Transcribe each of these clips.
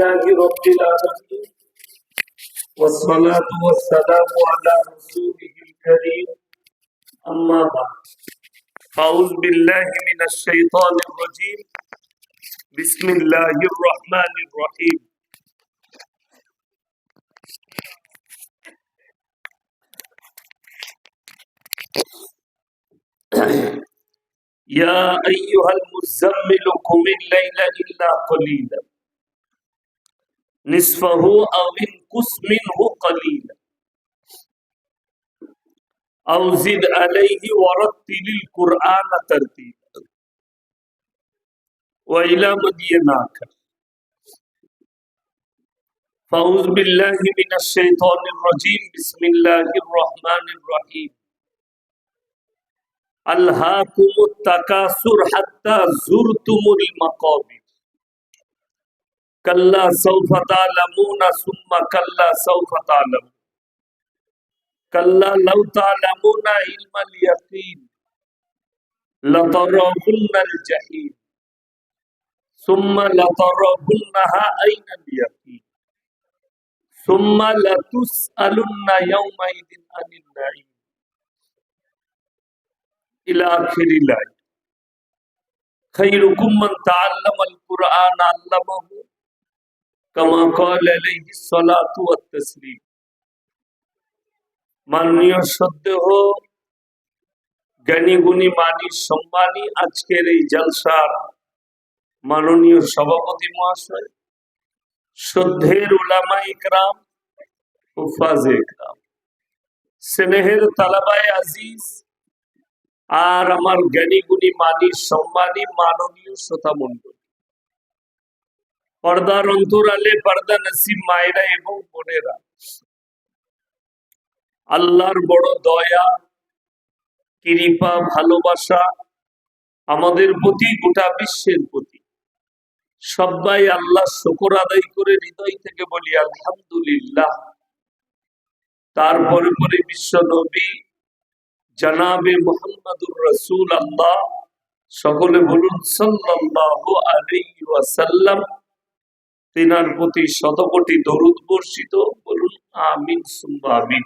لله رب العالمين والصلاة والسلام على رسوله الكريم أما بعد أعوذ بالله من الشيطان الرجيم بسم الله الرحمن الرحيم يا أيها المزمل قم الليل إلا قليلا نصفه أو انقص منه قليلا أو زد عليه ورتل القرآن ترتيلا وإلى مدين آخر فأعوذ بالله من الشيطان الرجيم بسم الله الرحمن الرحيم ألهاكم التكاثر حتى زرتم المقابر كلا سوف تعلمون ثم كلا سوف تعلمون كلا لو تعلمون علم اليقين لترون الجحيم ثم لترونها أين اليقين ثم لتسألن يومئذ عن النعيم إلى آخر الآية خيركم من تعلم القرآن علمه كما قال عليه الصلاة والتسليم মাননীয় শ্রদ্ধেয় জ্ঞানী গুণী মানী সম্মানী আজকের এই জলসার মাননীয় সভাপতি মহাশয়, শ্রদ্ধের উলামা ইকরাম, হুফাজে ইকরাম, স্নেহের তালাবায়ে আজিজ আর আমার জ্ঞানী গুণী মানী সম্মানী মাননীয় শ্রোতা মণ্ডলী, পর্দার অন্তরালে পর্দা নসিব মায়েরা এবং বোনেরা, আল্লাহর বড় দয়া কৃপা ভালোবাসা আমাদের প্রতি, গোটা বিশ্বের প্রতি। সবাই আল্লাহ শুকর আদায় করে হৃদয় থেকে বলি আলহামদুলিল্লাহ। তারপরে পরে বিশ্ব নবী জনাবে মুহাম্মদুর রাসূলুল্লাহ, সকলে বলুন সাল্লাল্লাহু আলাইহি ওয়াসাল্লাম। তিনার প্রতি শতকোটি দরুদ বর্ষিত, বলুন আমিন সুম্মা আমিন।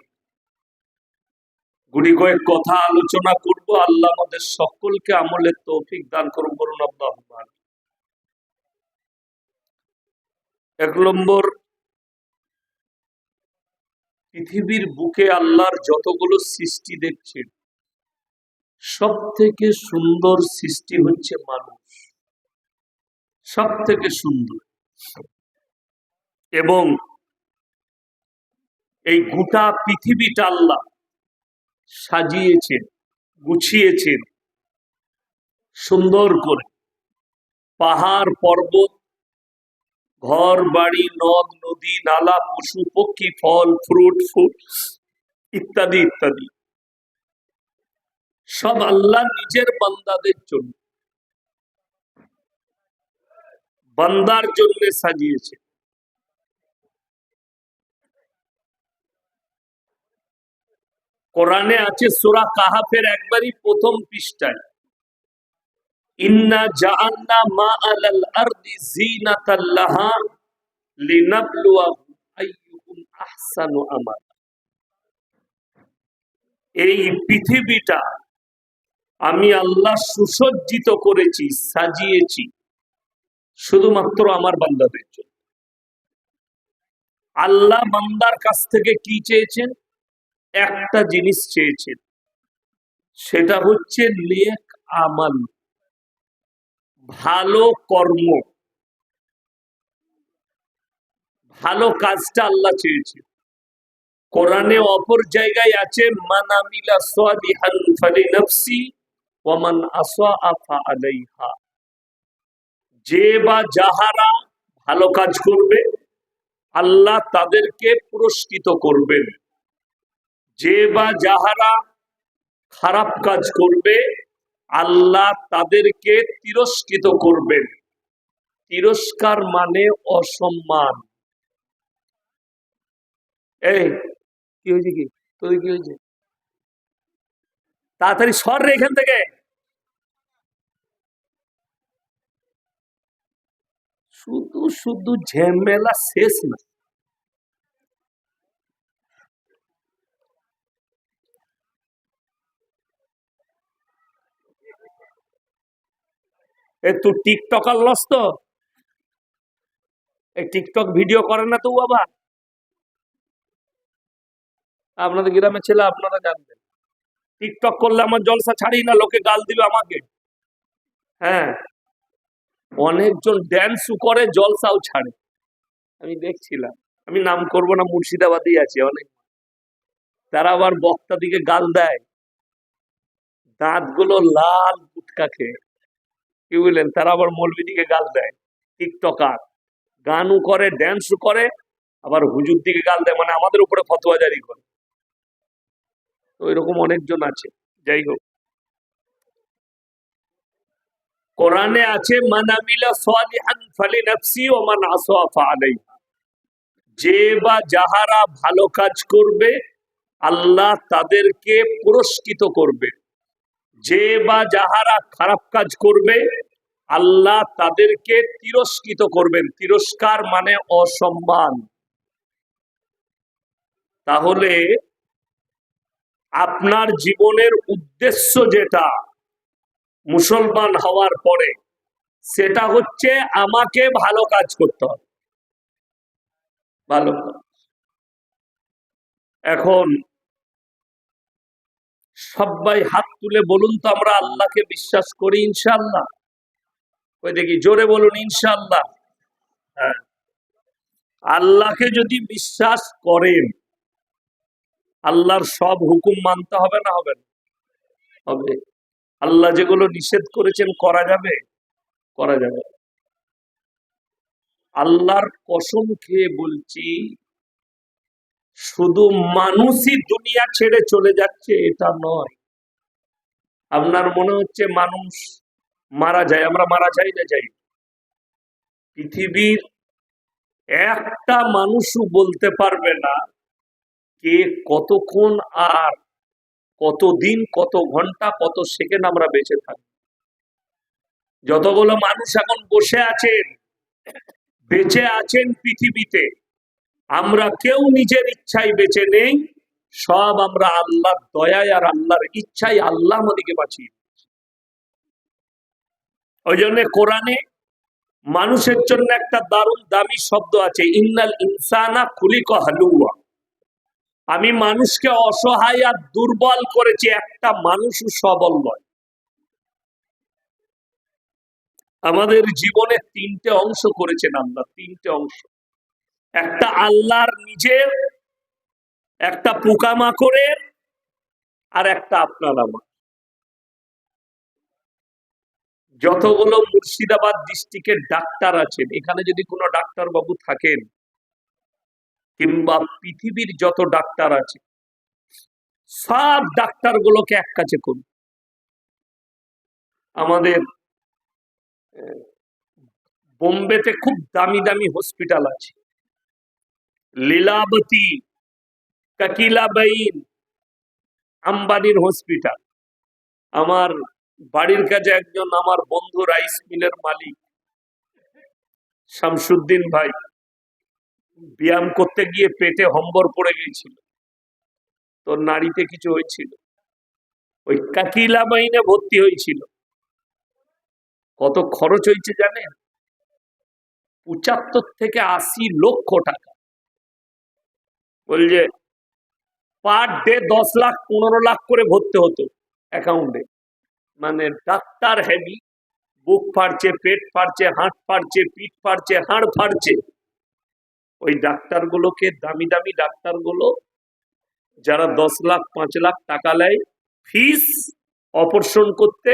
গুড়ি কয়েক কথা আলোচনা করব, আল্লাহ আমাদের সকলকে আমলের তৌফিক দান করুন, বলুন আল্লাহুম্মা আমিন। এক নম্বর, পৃথিবীর বুকে আল্লাহর যতগুলো সৃষ্টি দেখছেন, সব থেকে সুন্দর সৃষ্টি হচ্ছে মানুষ, সব থেকে সুন্দর। এবং এই গোটা পৃথিবীটা আল্লাহ সাজিয়েছেন, গুছিয়েছেন সুন্দর করে। পাহাড় পর্বত, ঘর বাড়ি, নদ নদী, নালা, পশু পক্ষী, ফল ফ্রুট, ফুল ইত্যাদি ইত্যাদি, সব আল্লাহ নিজের বান্দাদের জন্য, বান্দার জন্য সাজিয়েছে। কোরআনে আছে সূরা কাহাফের একবারই প্রথম পৃষ্ঠায়, ইন্না জাআলনা মা আলাল আরদি যিনাতাল লাহা লিনাবলুয়াহুম আইয়ুহুম আহসানু আমালা। এই পৃথিবীটা আমি আল্লাহ সুসজ্জিত করেছি, সাজিয়েছি শুধুমাত্র আমার বান্দাদের জন্য। আল্লাহ বান্দার কাছ থেকে কি চেয়েছেন? একটা জিনিস চেয়েছেন, সেটা হচ্ছে নেক আমাল, ভালো কর্ম, ভালো কাজটা আল্লাহ চেয়েছে। কোরআনে অপর জায়গায় আছে মান আমিলা সালিহান ফালিনাফসি ওয়া মান আসাআ ফাআলাইহা। যে বা যাহারা ভালো কাজ করবে আল্লাহ তাদেরকে পুরস্কৃত করবেন, যে বা যাহারা খারাপ কাজ করবে আল্লাহ তাদেরকে তিরস্কৃত করবেন। তিরস্কার মানে অসম্মান। এই কি হয়েছে, কি তোর কি হয়েছে? তাড়াতাড়ি সর রে এখান থেকে। শুধু শুধু ঝামেলা শেষ না। তুই টিকটকার লস তো, এই টিকটক ভিডিও করে না তো আবার? আপনাদের গ্রামের ছেলে, আপনারা জানবেন। টিকটক করলে আমার জলসা ছাড়ি না, লোকে গাল দিবে আমাকে। হ্যাঁ, অনেকজন ড্যান্সও করে, জলসাও ছাড়ে, আমি দেখছিলাম। আমি নাম করব না, মুর্শিদাবাদেই আছে অনেক। তারা আবার বক্তা দিকে গাল দেয়, দাঁত গুলো লাল গুটকা খেয়ে। কি বললেন? তারা আবার মৌলবি দিকে গাল দেয়। টিকটকার গানও করে, ড্যান্সও করে, আবার হুজুর দিকে গাল দেয়, মানে আমাদের উপরে ফতোয়া জারি করে। তো এরকম অনেকজন আছে। যাই হোক, কোরআনে আছে মান আমিলা সালিহান ফালিনাফসি ওয়া মান আসা ফাআলাইহা। যে বা যাহারা ভালো কাজ করবে আল্লাহ তাদেরকে পুরস্কৃত করবে, যে বা যাহারা খারাপ কাজ করবে আল্লাহ তাদেরকে তিরস্কৃত করবেন। তিরস্কার মানে অসম্মান। তাহলে আপনার জীবনের উদ্দেশ্য যেটা মুসলমান হওয়ার পরে, সেটা হচ্ছে আমাকে ভালো কাজ করতে হবে, ভালো কাজ। এখন সবাই হাত তুলে বলুন তো, আমরা আল্লাহকে বিশ্বাস করি ইনশাআল্লাহ? ওই দেখি, জোরে বলুন ইনশাআল্লাহ। হ্যাঁ, আল্লাহকে যদি বিশ্বাস করেন, আল্লাহর সব হুকুম মানতে হবে না হবে না? হবে। আল্লাহ যেগুলো নিষেধ করেছেন করা যাবে? করা যাবে। আল্লাহর কসম খেয়ে বলছি, শুধু মানুষই দুনিয়া ছেড়ে চলে যাচ্ছে এটা নয়। আপনার মনে হচ্ছে মানুষ মারা যায়, আমরা মারা যাই না? যাই। পৃথিবীর একটা মানুষও বলতে পারবে না কে কতক্ষণ আর কতদিন, কত ঘন্টা, কত সেকেন্ড আমরা বেঁচে থাকবো। যতগুলো মানুষ এখন বসে আছেন, বেঁচে আছেন পৃথিবীতে, আমরা কেউ নিজের ইচ্ছায় বেঁচে নেই, সব আমরা আল্লাহর দয়ায় আর আল্লাহর ইচ্ছায় আল্লাহ আমাদেরকে বাঁচিয়ে। ওই জন্য কোরআনে মানুষের জন্য একটা দারুণ দামি শব্দ আছে, ইন্নাল ইনসানা খুলিকা হালুয়া। আমি মানুষকে অসহায় আর দুর্বল করেছি, একটা মানুষও সবল নয়। আমাদের জীবনে তিনটে অংশ করেছেন আল্লাহ, তিনটে অংশ। একটা আল্লাহর নিজের, একটা পোকামাকড়ের, আর একটা আপনার আমার। যতগুলো মুর্শিদাবাদ ডিস্ট্রিক্টের ডাক্তার আছেন, এখানে যদি কোনো ডাক্তার বাবু থাকেন, কিংবা পৃথিবীর যত ডাক্তার আছে, সব ডাক্তার গুলোকে এক কাছে করুন। আমাদের বোম্বেতে খুব দামি দামি হসপিটাল আছে, লীলাবতী, কাকিলাবাইন, আম্বানির হসপিটাল। আমার বাড়ির কাছে একজন আমার বন্ধু, রাইস মিলের মালিক শামসুদ্দিন ভাই, ব্যায়াম করতে গিয়ে পেটে হম্বর পড়ে গিয়েছিল, তো নাড়িতে কিছু হয়েছিল, ওই কাকিলাবাইনে ভর্তি হয়েছিল। কত খরচ হয়েছে জানেন? 75 থেকে 80 লক্ষ টাকা। বলছে পার ডে 10 লাখ 15 লাখ করে ভর্তি হতো অ্যাকাউন্টে। মানে ডাক্তার হেভি, বুক ফাড়ছে, পেট ফাড়ছে, হাঁট ফাড়ছে, পিঠ ফাড়ছে, হাড় ফাড়ছে। ওই ডাক্তারগুলোকে, দামি দামি ডাক্তারগুলো যারা 10 লাখ 5 লাখ টাকা নেয় ফিস অপারেশন করতে,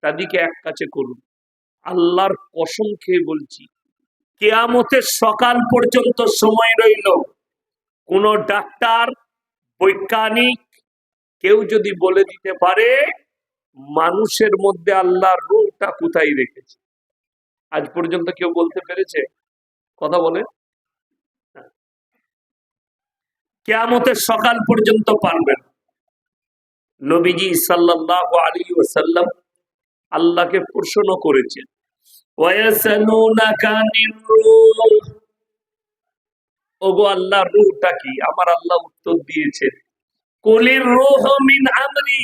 তাদেরকে এক কাছে করুন। আল্লাহর কসম খেয়ে বলছি, কিয়ামতের সকাল পর্যন্ত সময় রইল, কোন ডাক্তার, বৈজ্ঞানিক কেউ যদি বলে দিতে পারে মানুষের মধ্যে আল্লাহর রূহটা কোথায় রেখেছে, আজ পর্যন্ত কেউ বলতে পেরেছে? কথা বলে। কিয়ামতের সকাল পর্যন্ত পারবেন। নবীজি সাল্লাল্লাহু আলাইহি ওয়াসাল্লাম আল্লাহকে প্রশ্ন করেছেন, ওয়ায়াসালুনাকা আনির রূহ, ওগো আল্লাহ রূহটা কি? আমার আল্লাহ উত্তর দিয়েছে, কুলির রূহ মিন আমরি,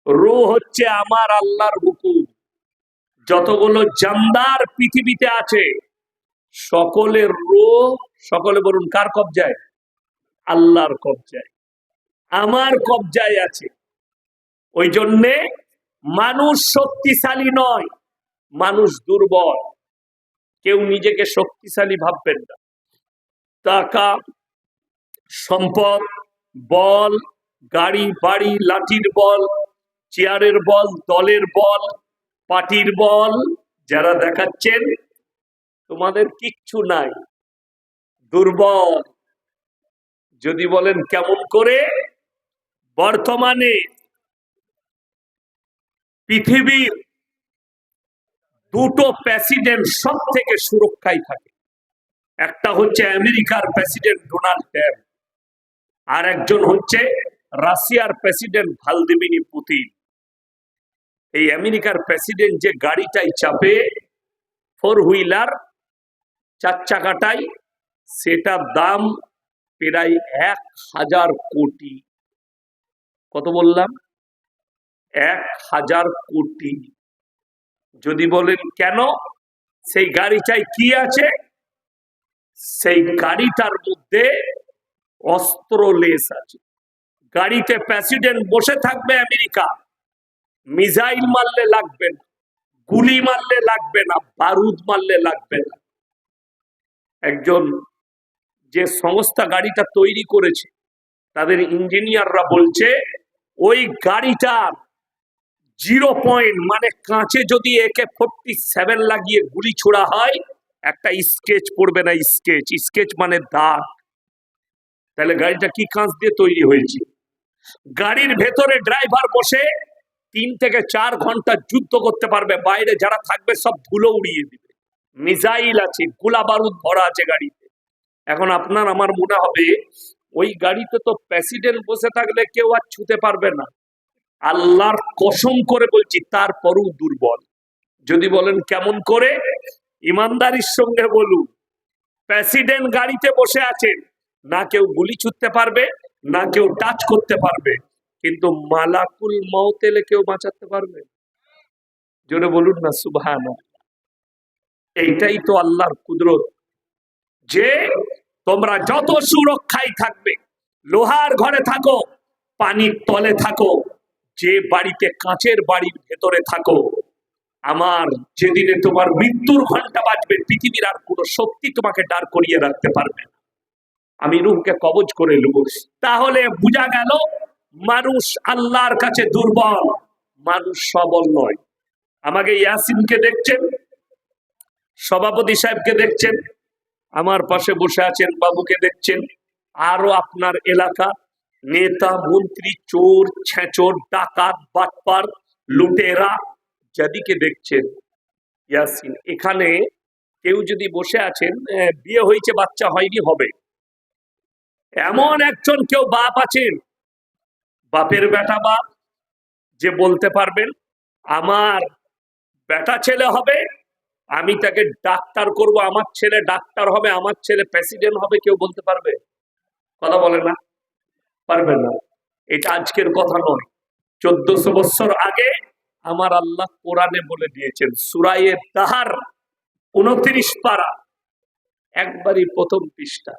রূহ হচ্ছে আমার আল্লাহর হুকুম। যতগুলো জানদার পৃথিবীতে আছে সকলের রূহ, সকলে বলুন কার কবজায়? আল্লাহর কবজায়, আমার কবজায় আছে। ওই জন্যে মানুষ শক্তিশালী নয়, মানুষ দুর্বল। কেউ নিজেকে শক্তিশালী ভাববেন না। টাকা, সম্পদ, বল, গাড়ি বাড়ি, লাঠির বল, চেয়ারের বল, দলের বল, পার্টির বল যারা দেখাচ্ছেন, তোমাদের কিচ্ছু নাই, দুর্বল। যদি বলেন কেমন করে, বর্তমানে পৃথিবীর দুটো প্রেসিডেন্ট সব থেকে সুরক্ষায় থাকে। একটা হচ্ছে আমেরিকার প্রেসিডেন্ট ডোনাল্ড ট্রাম্প, আর একজন হচ্ছে রাশিয়ার প্রেসিডেন্ট ভ্লাদিমির পুতিন। এই আমেরিকার প্রেসিডেন্ট যে গাড়িটাই চাপে, ফোর হুইলার, চার চাকাটাই, সেটার দাম প্রায় 1000 কোটি। কত বললাম? 1000 কোটি। যদি বলেন কেন, সেই গাড়িটায় কি আছে? সেই গাড়িটার মধ্যে অস্ত্র লেস আছে। গাড়িতে প্রেসিডেন্ট বসে থাকবে আমেরিকা, মিসাইল মারলে লাগবে না, গুলি মারলে লাগবে না, বারুদ মারলে লাগবে না। একজন যে সংস্থা গাড়িটা তৈরি করেছে, তাদের ইঞ্জিনিয়াররা বলছে ওই গাড়িটার 0 পয়েন্ট, মানে কাঁচে যদি AK-47 লাগিয়ে গুলি ছোড়া হয়, একটা স্কেচ পড়বে না। স্কেচ, স্কেচ মানে দাগ। তাহলে গাড়িটা কি কাঁচ দিয়ে তৈরি হয়েছে? গাড়ির ভেতরে ড্রাইভার বসে 3 থেকে 4 ঘন্টা যুদ্ধ করতে পারবে, বাইরে যারা থাকবে সব ধুলো উড়িয়ে দিবে। মিসাইল আছে, গোলা বারুদ ভরা আছে গাড়িতে। এখন আপনার আমার মনে হবে ওই গাড়িতে তো প্রেসিডেন্ট বসে থাকলে কেউ আর ছুতে পারবে না। আল্লাহর কসম করে বলছি, তারপরও দুর্বল। যদি বলেন কেমন করে, ইমানদারির সঙ্গে বলুন, প্রেসিডেন্ট গাড়িতে বসে আছেন, না কেউ গুলি ছুটতে পারবে, না কেউ টাচ করতে পারবে, কিন্তু মালাকুল মউত এলে কেউ বাঁচাতে পারবে? জোরে বলুন না সুবহানাল্লাহ। এইটাই তো আল্লাহর কুদরত, যে তোমরা যত সুরক্ষায় থাকবে, লোহার ঘরে থাকো, পানির তলে থাকো, যে বাড়িতে কাঁচের বাড়ির ভেতরে থাকো, আমার যেদিনে তোমার মৃত্যুর ঘন্টা বাজবে, পৃথিবীর আর কোনো শক্তি তোমাকে দাঁড় করিয়ে রাখতে পারবে না। আমি রূহকে কবজ করে নেব। তাহলে বোঝা গেল মানুষ আল্লাহর কাছে দুর্বল, মানুষ সবল নয়। আমাকে ইয়াসিনকে দেখছেন, সভাপতি সাহেবকে দেখছেন, আমার পাশে বসে আছেন বাবুকে দেখছেন, আরো আপনার এলাকা নেতা মন্ত্রী, চোর ছেঁচোর, ডাকাত, বাটপার, লুটেরা যাদিকে দেখছেন, ইয়াসিন, এখানে কেউ যদি বসে আছেন, বিয়ে হয়েছে, বাচ্চা হয়নি, হবে এমন একজন কেউ বাপ আছেন, বাপের বেটা বাপ, যে বলতে পারবেন আমার বেটা ছেলে হবে, আমি তাকে ডাক্তার করব, আমার ছেলে ডাক্তার হবে, আমার ছেলে প্রেসিডেন্ট হবে? কেউ বলতে পারবে? কথা বলে না, পারবে না। এটা আজকের কথা নয়, 1400 বছর আগে আমার আল্লাহ কোরআনে বলে দিয়েছেন, সূরা দাহার 29 পারা, একবারই প্রথম পৃষ্ঠা।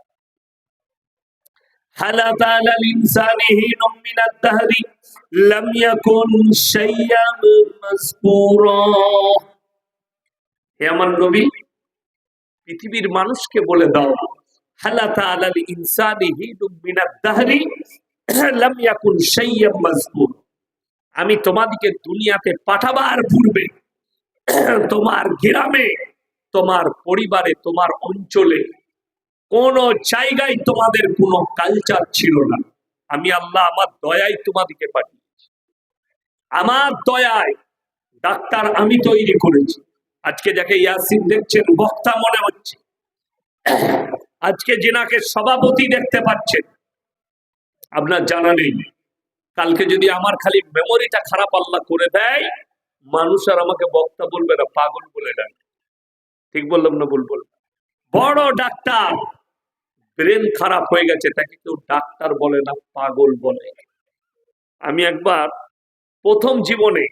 হালাত আলাল ইনসানি হিনুম মিনাদ দাহরি লাম ইয়াকুন শাইয়াম মাযকুরা। হে আমার নবী, পৃথিবীর মানুষকে বলে দাও, হালাত আলাল ইনসানি হিনুম মিনাদ দাহরি লাম ইয়াকুন শাইয়াম মাযকুরা, আমি তোমাদেরকে দুনিয়াতে পাঠাবার পূর্বে তোমার গ্রামে, তোমার পরিবারে, তোমার অঞ্চলে কোন জায়গায় তোমাদের কোনো কালচার ছিল না। আমি আল্লাহ আমার দয়ায় তোমাদেরকে পাঠিয়েছি, আমার দয়ায়। ডাক্তার আমি তৈরি করেছি। আজকে যাকে ইয়াসিন দেখছেন বক্তা মনে হচ্ছে, আজকে যিনাকে সভাপতি দেখতে পাচ্ছেন, আপনার জানা নেই, কালকে যদি আমার খালি মেমোরিটা খারাপ আল্লাহ করে দেয়, মানুষ আর আমাকে বক্তা বলবে না, পাগল বলে ডাকে। ঠিক বললাম না ভুল বললাম? বড় ডাক্তার, ব্রেন খারাপ হয়ে গেছে, তাকে কেউ ডাক্তার বলে না, পাগল বলে। আমি একবার প্রথম জীবনে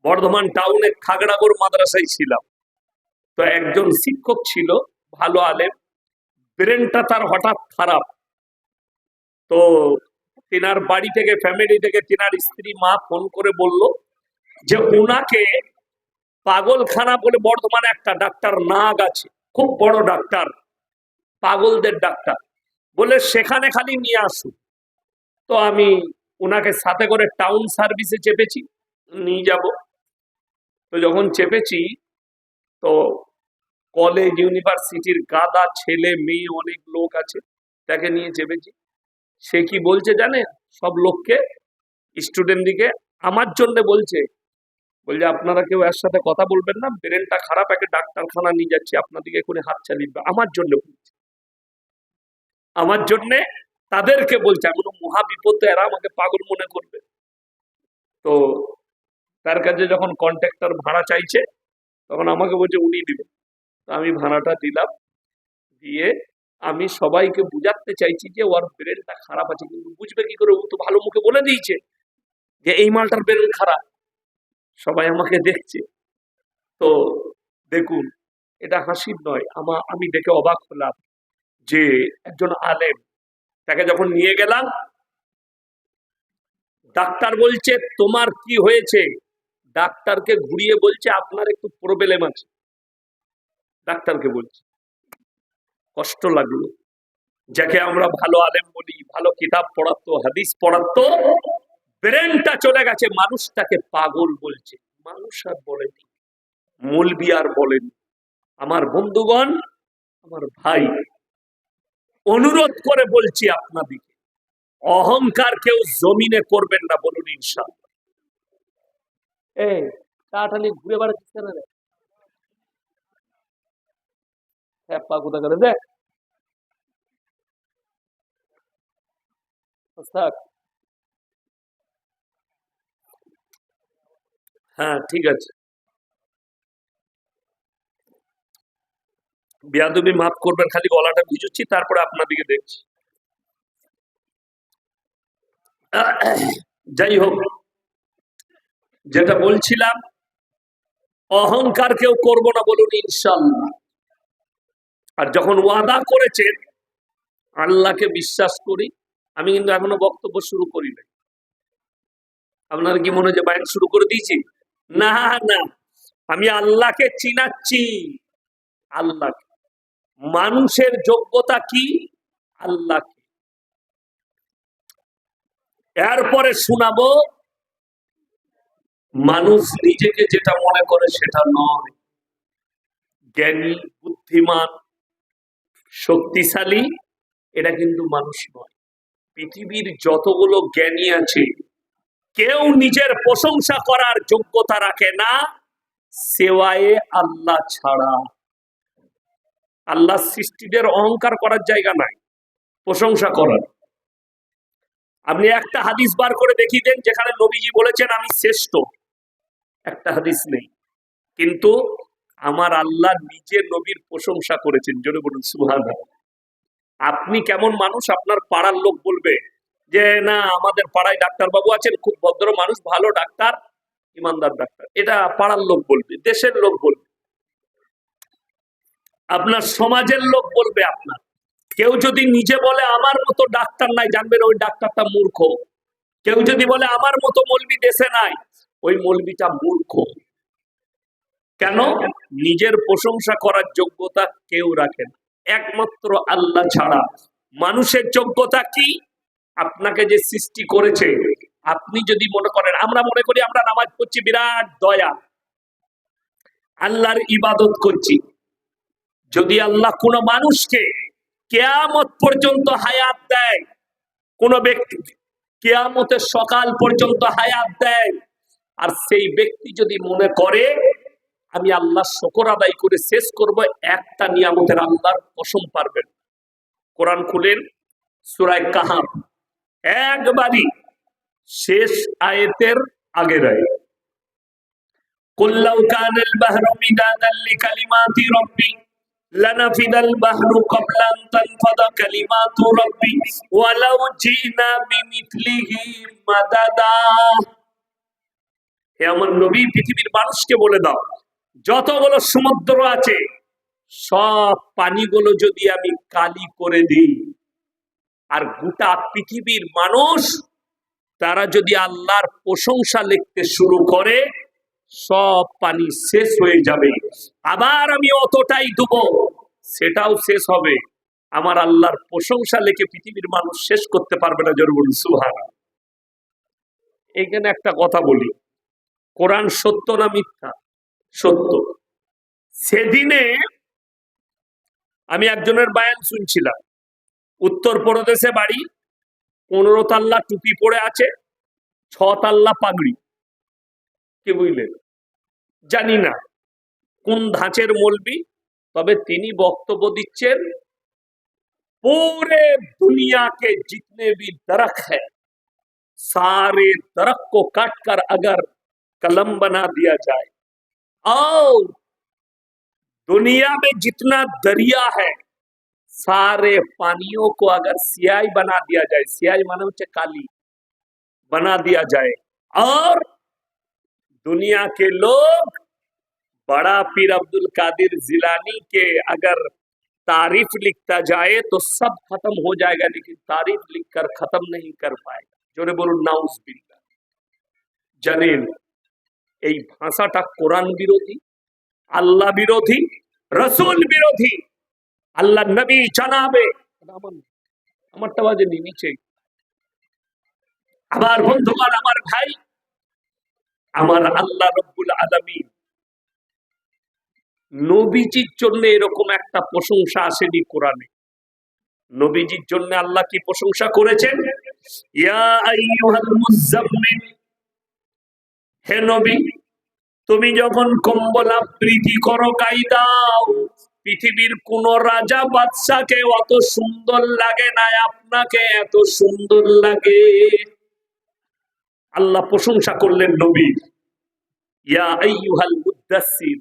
বর্ধমান টাউনে খাগড়াগড় মাদ্রাসায় ছিলাম। তো একজন শিক্ষক ছিল, ভালো আলেম, ব্রেনটা তার হঠাৎ খারাপ। তো তিনার বাড়ি থেকে, ফ্যামিলি থেকে তিনার স্ত্রী মা ফোন করে বলল যে উনাকে পাগলখানা বলে বর্ধমানে একটা ডাক্তার নাগ আছে, খুব বড় ডাক্তার, পাগলদের ডাক্তার, বলে সেখানে খালি নিয়ে আসুন। তো আমি ওনাকে সাথে করে টাউন সার্ভিসে চেপেছি, নিয়ে যাব। তো যখন চেপেছি, তো কলেজ ইউনিভার্সিটির গাদা ছেলে মেয়ে অনেক লোক আছে, তাকে নিয়ে চেপেছি। সে কি বলছে জানেন? সব লোককে, স্টুডেন্ট দিকে আমার জন্য বলছে আপনারা কেউ এর সাথে কথা বলবেন না, ব্রেনটা খারাপ, একে ডাক্তারখানা নিয়ে যাচ্ছি, আপনাদেরকে এখনই হাত চালিয়ে দিবে। আমার জন্য বলছে, আমার জন্য তাদেরকে বলছে। আমি মহা বিপদে, এরা আমাকে পাগল মনে করবে। তো তার কাছে যখন কন্ট্রাক্টর ভাড়া চাইছে, তখন আমাকে বলছে উনি দিবেন। তো আমি ভাড়াটা দিলাম, দিয়ে আমি সবাইকে বুঝাতে চাইছি যে ওর ব্রেনটা খারাপ আছে, কিন্তু বুঝবে কি করে? ও তো ভালো মুখে বলে দিয়েছে যে এই মালটার ব্রেন খারাপ। সবাই আমাকে দেখছে। তো দেখুন, এটা হাসির নয়, আমি দেখে অবাক হলাম যে একজন আলেম, তাকে যখন নিয়ে গেলাম, ডাক্তার বলছে তোমার কি হয়েছে? ডাক্তারকে ঘুরিয়ে বলছে আপনার একটু প্রবলেম আছে। ডাক্তারকে বলছে, কষ্ট লাগলো। যাকে আমরা ভালো আলেম বলি, ভালো কিতাব পড়াতো, হাদিস পড়াতো, ব্রেনটা চলে গেছে, মানুষটাকে পাগল বলছে। মানুষ আর বলেনি, মৌলবি আর বলেনি। আমার বন্ধুগণ, আমার ভাই, অনুরোধ করে বলছি আপনাদেরকে, অহংকার কেউ জমিনে করবেন না, বলুন ইনশাআল্লাহ। এই টাটালি ঘুরে বেড়াচ্ছিস কেন রে? হ্যাঁ, পা কোথা করে দেখ। হ্যাঁ, ঠিক আছে, বেয়াদবি মাফ করবেন, খালি গলাটা ভিজুচ্ছি, তারপরে আপনাদিকে দেখছি। যাই হোক, যেটা বলছিলাম, অহংকার কেউ করবো না, বলুন ইনশাআল্লাহ। আর যখন ওয়াদা করেছেন, আল্লাহকে বিশ্বাস করি। আমি কিন্তু এখনো বক্তব্য শুরু করি নাই। আপনার কি মনে হয় বায়ান শুরু করে দিয়েছি? না না, আমি আল্লাহকে চিনাচ্ছি। আল্লাহ, মানুষের যোগ্যতা কি? আল্লাহ। এরপরে শোনাবো, মানুষ নিজেকে যেটা মনে করে সেটা নয়। জ্ঞানী, বুদ্ধিমান, শক্তিশালী, এটা কিন্তু মানুষ নয়। পৃথিবীর যতগুলো জ্ঞানী আছে, কেউ নিজের প্রশংসা করার যোগ্যতা রাখে না, সেওয়ায়ে আল্লাহ ছাড়া। আল্লাহ সৃষ্টিদের অহংকার করার জায়গা নাই, প্রশংসা করার। আপনি একটা হাদিস বার করে দেখিয়ে দেন যেখানে নবীজি বলেছেন আমি শ্রেষ্ঠ। একটা হাদিস নেই। কিন্তু আমার আল্লাহ নিজে নবীর প্রশংসা করেছেন, জোরে বলুন সুবহানাল্লাহ। আপনি কেমন মানুষ, আপনার পাড়ার লোক বলবে যে না, আমাদের পাড়ায় ডাক্তার বাবু আছেন, খুব ভদ্র মানুষ, ভালো ডাক্তার, ইমানদার ডাক্তার। এটা পাড়ার লোক বলবে, দেশের লোক বলবে, আপনার সমাজের লোক বলবে। আপনার কেউ যদি নিজে বলে আমার মতো ডাক্তার নাই, জানবেন ওই ডাক্তারটা মূর্খ। কেউ যদি বলে আমার মতো মৌলবি দেশে নাই, ওই মৌলবিটা মূর্খ। কেন? নিজের প্রশংসা করার যোগ্যতা কেউ রাখে না, একমাত্র আল্লাহ ছাড়া। মানুষের যোগ্যতা কি? আপনাকে যে সৃষ্টি করেছে, আপনি যদি মনে করেন, আমরা মনে করি আমরা নামাজ পড়ছি বিরাট দয়া, আল্লাহর ইবাদত করছি। যদি আল্লাহ কোন মানুষকে কিয়ামত পর্যন্ত হায়াত দেয়, কোন ব্যক্তি কিয়ামতের সকাল পর্যন্ত হায়াত দেয়, আর সেই ব্যক্তি যদি মনে করে আমি আল্লাহর শুকর আদায় করে শেষ করব, একটা নিয়ামতের আল্লাহর কসম পারবেন। কোরআন খুলেন, সূরা কাহাফ, একবারই শেষ আয়াতের আগের আয়াত। কুল লাউ কানাল বাহরু মিদাদান লিকালিমাতি রাব্বি লানাফিদাল বাহরু ক্বাবলা আন তানফাদা কালিমাতু রাব্বি ওয়ালাউ জিনা বিমিথলিহি মাদাদা। হে আমার নবী, পৃথিবীর মানুষকে বলে দাও, যতগুলো সমুদ্র আছে সব পানিগুলো যদি আমি কালি করে দিই, আর গোটা পৃথিবীর মানুষ তারা যদি আল্লাহর প্রশংসা লিখতে শুরু করে, সব পানি শেষ হয়ে যাবে। আবার আমি অতটাই দেব, সেটাও শেষ হবে। আমার আল্লাহর প্রশংসা লিখে পৃথিবীর মানুষ শেষ করতে পারবে না। জোরে বলুন সুবহানাল্লাহ। এখানে একটা কথা বলি, কোরআন সত্য না মিথ্যা? সত্য। সেদিনে আমি একজনের বায়ান শুনছিলাম, উত্তরপ্রদেশে বাড়ি, 15 তাল্লা টুপি পরে আছে, 6 তাল্লা পাগড়ি। কি বুঝলেন? জানি না কোন ধাঁচের মৌলবি, তবে তিনি বক্তব্য দিচ্ছেন, पूरे दुनिया के जितने भी दरख्त है, सारे दरख्त को काट कर अगर कलम बना दिया जाए, और दुनिया में जितना दरिया है सारे पानियों को अगर स्याही बना दिया जाए, स्याही माने होच्छे काली, बना दिया जाए, और दुनिया के लोग बड़ा पीर अब्दुल कादिर जिलानी के अगर तारीफ लिखता जाए तो सब खत्म हो जाएगा, लेकिन तारीफ लिखकर खत्म नहीं कर पाएगा। जोरे बोलून नाउजुबिल्लाह। জানেন এই ভাষাটা কোরআন বিরোধী, আল্লাহ বিরোধী, রসুল বিরোধী। আল্লাহ নবী জানাবে, আমারটা বাজে নিচে। আমার বন্ধুগণ, আমার ভাই, আমার আল্লাহ রব্বুল আলামিন নবীজির জন্য এরকম একটা প্রশংসা আসেনি কোরআনে। নবীজির জন্য আল্লাহ কি প্রশংসা করেছেন? ইয়া আইয়ুহাল মুযাম্মিল, হে নবী, তুমি যখন কম্বল আবৃত্তি করো, গায়ে দাও। পৃথিবীর কোন রাজা বাদশাকে অত সুন্দর লাগে না, আপনাকে এত সুন্দর লাগে। আল্লাহ প্রশংসা করলেন নবীর। ইয়া আইয়ুহাল মুদাসসির,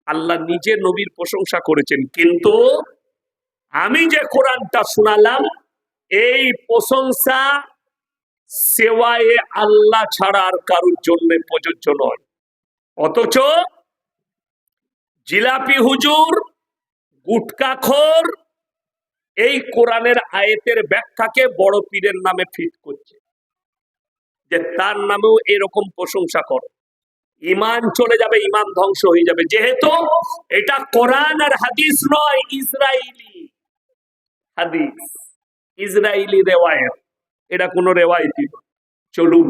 আল্লাহ নিজে নবীর প্রশংসা করেছেন। কিন্তু আমি যে কোরআনটা শোনালাম, এই প্রশংসা সেওয়ায়ে আল্লাহ ছাড়া আর কারোর জন্য প্রযোজ্য নয়। অথচ জিলাপি হুজুর, গুটকাখোর এই কোরআনের আয়াতের ব্যাখ্যাকে বড় পীরের নামে ফিট করছে, যে তার নামেও এরকম প্রশংসা করো। ইমান চলে যাবে, ইমান ধ্বংস হয়ে যাবে। যেহেতু এটা কোরআন আর হাদিস নয়, ইসরাইলি হাদিস, ইসরাইলি রেওয়ায়েত, এটা কোন রেওয়ায়েতই নয়। চলুন,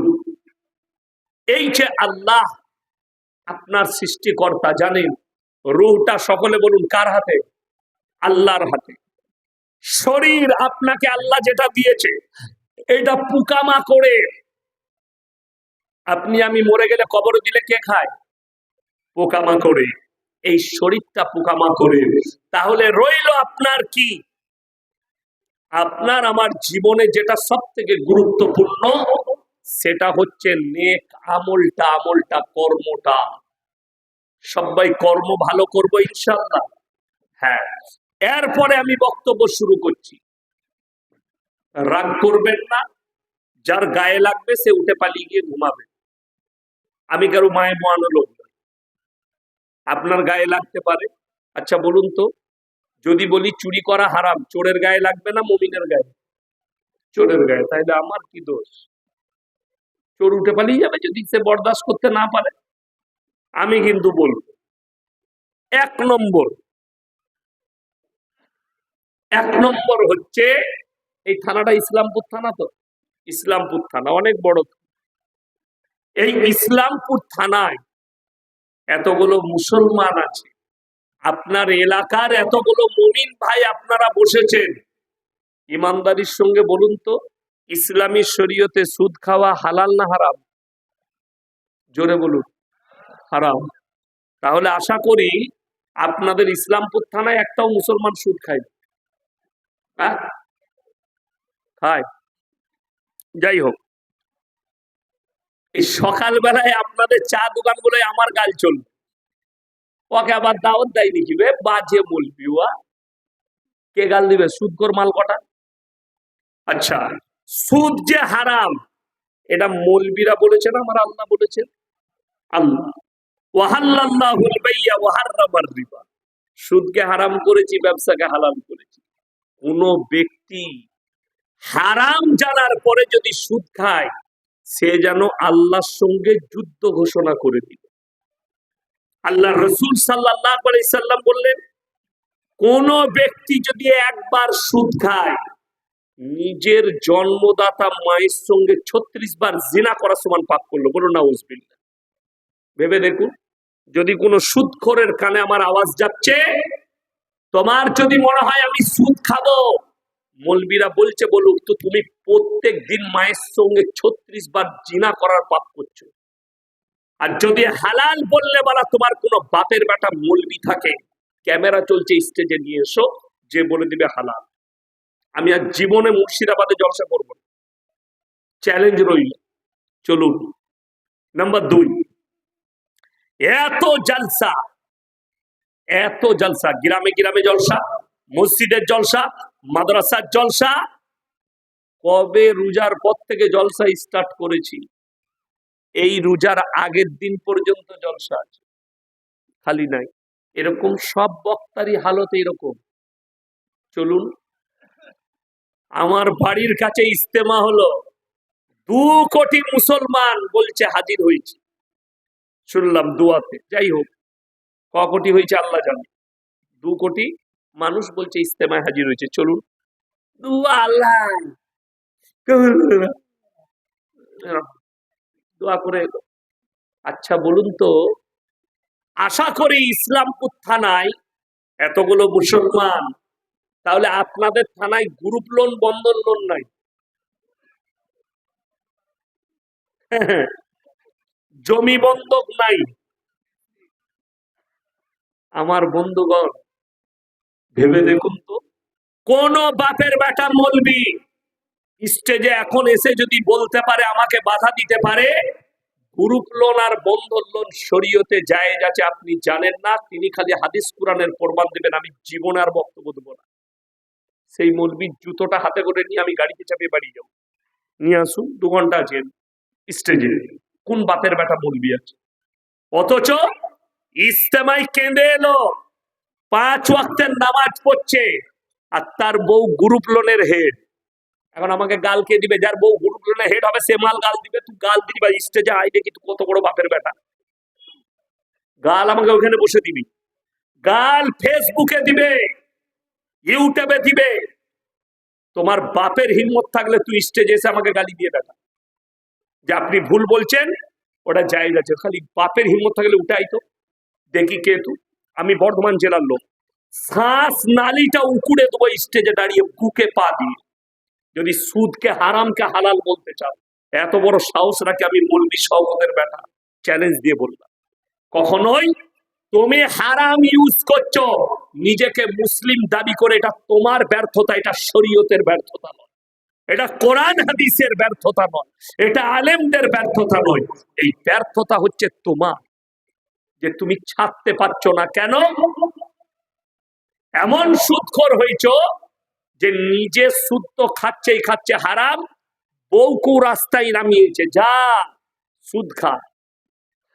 এই যে আল্লাহ আপনার সৃষ্টিকর্তা, জানেন রূহটা সকলে বলুন কার হাতে? আল্লাহর হাতে। শরীর আপনাকে আল্লাহ যেটা দিয়েছে, এটা পোকামাকড়ে, আপনি আমি মরে গেলে কবর দিলে কে খায়? পোকামাকড়ে। এই শরীরটা পোকামাকড়ে। তাহলে রইল আপনার কি? আপনার আমার জীবনে যেটা সব থেকে গুরুত্বপূর্ণ, সেটা হচ্ছে নেক আমলটা, আমলটা, কর্মটা। সবাই কর্ম ভালো করবো ইনশাআল্লাহ। হ্যাঁ, এরপরে আমি বক্তব্য শুরু করছি। রাগ করবেন না, যার গায়ে লাগবে সে উঠে পালিয়ে গিয়ে ঘুমাবে। আমি কারো মায়ে মোয়ানো লোক না, আপনার গায়ে লাগতে পারে। আচ্ছা বলুন তো, যদি বলি চুরি করা হারাম, চোরের গায়ে লাগবে না মুমিনের গায়ে? চোরের গায়ে। তাইলে আমার কি দোষ? চোর উঠে পালিয়ে যাবে যদি সে বরদাস্ত করতে না পারে। আমি কিন্তু বলবো, এক নম্বর হচ্ছে, এই থানাটা ইসলামপুর থানা, তো ইসলামপুর থানা অনেক বড়। এই ইসলামপুর থানায় এতগুলো মুসলমান আছে, আপনার এলাকার এতগুলো মুমিন ভাই আপনারা বসেছেন, ইমানদারির সঙ্গে বলুন তো, ইসলামী শরীয়তে সুদ খাওয়া হালাল না হারাম? জোরে বলুন। হারাম। তাহলে আশা করি আপনাদের ইসলামপুর থানায় একটাও মুসলমান সুদ খায়? হ্যাঁ, খায়। যাই হোক, এই সকালবেলায় আপনাদের চা দোকানগুলোয় আমার গাল চলবে, ওকে আবার দাওয়াত দেয় নাকি বে বাজে বলবি ওয়া, কে গাল দিবে? সুদখোর মাল কটা। আচ্ছা, সুদ যে হারাম এটা মৌলবীরা বলেছেন আমার আল্লাহ বলেছেন? আল্লাহ ওয়াহাল্লাল্লাহুল বাইয়া ওয়া হাররামার রিবা, সুদকে হারাম করেছি, ব্যবসাকে হালাল করেছি। কোন ব্যক্তি হারাম জানার পরে যদি সুদ খায়, সে যেন আল্লাহর সঙ্গে যুদ্ধ ঘোষণা করে দিল। আল্লাহ রসুল সাল্লাল্লাহু আলাইহি সাল্লাম বললেন, কোন ব্যক্তি যদি একবার সুদ খায়, নিজের জন্মদাতা মায়ের সঙ্গে 36 বার জিনা করা সমান পাপ করলো। বলুন নাউজুবিল্লাহ। ভেবে দেখুন, যদি কোনো সুদখোরের কানে আমার আওয়াজ যাচ্ছে, তোমার যদি মনে হয় আমি সুদ খাবো, মৌলবীরা বলছে বলুক, তো তুমি প্রত্যেক দিন মায়ের সঙ্গে 36 বার জিনা করার পাপ করছো। আর যদি হালাল বললে বলা, তোমার কোনো বাপের বেটা মৌলবি থাকে, ক্যামেরা চলছে, স্টেজে নিয়ে এসো, যে বলে দিবে হালাল। আমি আর জীবনে মুর্শিদাবাদে জলসা করব না, চ্যালেঞ্জ রইল। চলুন, নাম্বার 2, এত জলসা, এত জলসা, গ্রামে গ্রামে জলসা, মসজিদের জলসা, মাদ্রাসার জলসা। কবে রোজার পর থেকে জলসা স্টার্ট করেছি, এই রোজার আগের দিন পর্যন্ত জলসা আছে, খালি নাই। এরকম সব বক্তারই হালত এরকম। চলুন, আমার বাড়ির কাছে ইস্তেমা হলো, 2 কোটি মুসলমান বলছে হাজির হয়েছে, শুনলাম দুয়াতে। যাই হোক, ক কোটি হয়েছে আল্লাহ জানে, 2 কোটি মানুষ বলছে ইস্তেমায় হাজির হয়েছে। চলুন, দুয়া আল্লাহ দোয়া করে। আচ্ছা বলুন তো, আশা করি ইসলামপুর থানায় এতগুলো মুসলমান, তাহলে আপনাদের থানায় গ্রুপ লোন, বন্ধন লোন নাই? জমি বন্ধক নাই? আমার বন্ধুগণ, ভেবে দেখুন তো, কোন বাপের বেটা মৌলবি স্টেজে এখন এসে যদি বলতে পারে, আমাকে বাধা দিতে পারে, গ্রুপ লোন আর বন্ধন লোন শরীয়তে জায়েজ আছে, আপনি জানেন না, তিনি খালি হাদিস কোরআনের প্রমাণ দেবেন, আমি জীবনে আর বক্তব্য দেবো না। সেই মৌলবির জুতোটা হাতে করে নিয়ে আমি গাড়িতে চাপিয়ে বাড়ি যাবো। নিয়ে আসুন, 2 ঘন্টা আছেন স্টেজে, কোন বাপের বেটা মৌলবি আছে? অথচ ইস্তেমায় কেঁদে এলো, 5 ওয়াক্তের নামাজ পড়ছে, আর তার বউ গ্রুপ লোনের হেড। এখন আমাকে গাল কে দিবে? যার বউ গ্রুপ লোনের হেড হবে সে মাল গাল দিবে। তুই গাল দিবি স্টেজে, আই দেখি তুই কত বড় বাপের বেটা। গাল আমাকে ওখানে বসে দিবি, গাল ফেসবুকে দিবে, ইউটিউবে দিবে। তোমার বাপের হিম্মত থাকলে তুই স্টেজে এসে আমাকে গালি দিয়ে দেখা, যে আপনি ভুল বলছেন, ওটা জায়েজ আছে। খালি বাপের হিম্মত থাকলে উঠাই তো দেখি কে তুই। আমি বর্ধমান জেলার লোক, শ্বাস নালীটা উকুড়ে দেবো স্টেজে দাঁড়িয়ে, বুকে পা দিয়ে, যদি সুদকে হারামকে হালাল বলতে চাও। এত বড় সাহস রাখে আমি মৌলবি শওকতের বেটা চ্যালেঞ্জ দিয়ে বললাম, কখনোই তুমি হারাম ইউজ করছো নিজেকে মুসলিম দাবি করে, এটা তোমার ব্যর্থতা, এটা শরীয়তের ব্যর্থতা নয়, এটা কোরআন হাদিসের ব্যর্থতা নয়, এটা আলেমদের ব্যর্থতা নয়। এই ব্যর্থতা হচ্ছে তোমার, যে তুমি ছাড়তে পারছো না। কেন? এমন সুদখোর হয়েছো যে নিজে সুদ তো খাচ্ছেই খাচ্ছে হারাম, বউকেও রাস্তায় নামিয়েছে, যা সুদ খা।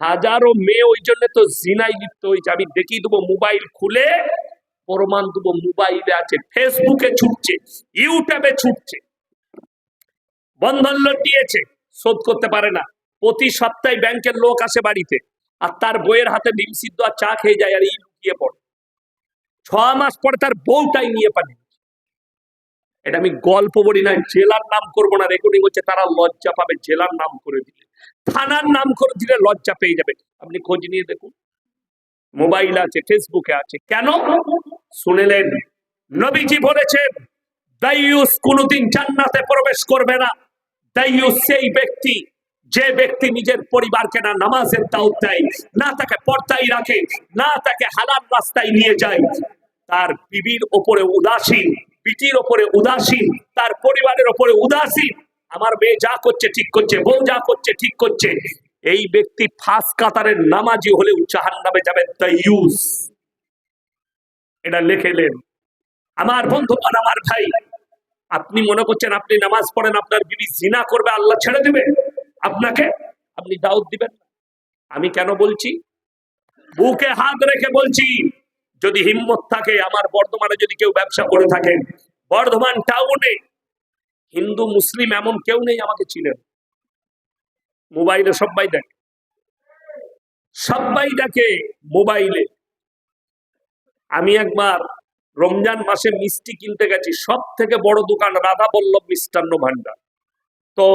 হাজারো মেয়ে ওই জন্য তো জিনায় লিপ্ত হয়েছে। আমি দেখিয়ে দেবো, মোবাইল খুলে প্রমাণ দেবো, মোবাইলে আছে, ফেসবুকে ছুটছে, ইউটিউবে ছুটছে। বন্ধন লোন নিয়েছে, শোধ করতে পারে না, প্রতি সপ্তাহে ব্যাংকের লোক আসে বাড়িতে, আর তার বইয়ের হাতে ডিম সিদ্ধ আর চা খেয়ে যায়, আর এই লুকিয়ে পড়ে। 6 মাস পরে তার বউটাই নিয়ে পালিয়ে। এটা আমি গল্প বলি না, জেলার নাম করবো না, রেকর্ডিং হচ্ছে, তারা লজ্জা পাবে। জেলার নাম করে দিলে, থানার নাম করে দিলে লজ্জা পেয়ে যাবে। আপনি খোঁজ নিয়ে দেখুন, মোবাইল আছে, ফেসবুকে আছে। কেন? শুনেলেন, নবীজি বলেছেন, দাইয়ুস কোনদিন জান্নাতে প্রবেশ করবে না। দাইয়ুস সেই ব্যক্তি, যে ব্যক্তি নিজের পরিবারকে না নামাজের দাওয়াত দেয়, না তাকে পর্দায় রাখে, না তাকে হালাল রাস্তায় নিয়ে যায়, তার বিবির ওপরে উদাসীন, বিটির ওপরে উদাসীন, তার পরিবারের ওপরে উদাসীন, আমার মেয়ে যা করছে ঠিক করছে, বউ যা করছে ঠিক করছে, এই ব্যক্তি ফার্স্ট কাতারের নামাজি হলেও জাহান্নামে যাবে দাইয়ুস। এটা লিখেলেন। আমার বন্ধুগণ, আমার ভাই, আপনি মনে করছেন আপনি নামাজ পড়েন, আপনার বিবি জিনা করবে, আল্লাহ ছেড়ে দিবে আপনাকে? আপনি দাউদ দিবেন? আমি কেন বলছি? বুকে হাত রেখে বলছি, যদি হিম্মত থাকে, আমার বর্ধমানে যদি কেউ ব্যবসা করে থাকেন, বর্ধমান টাউনে হিন্দু মুসলিম এমন কেউ নেই আমাকে চিনেন। মোবাইলে সবাই দেখে, সবাই দেখে মোবাইলে। আমি একবার রমজান মাসে মিষ্টি কিনতে গেছি, সব থেকে বড় দোকান রাধা বল্লভ মিষ্টান্ন ভান্ডার। তো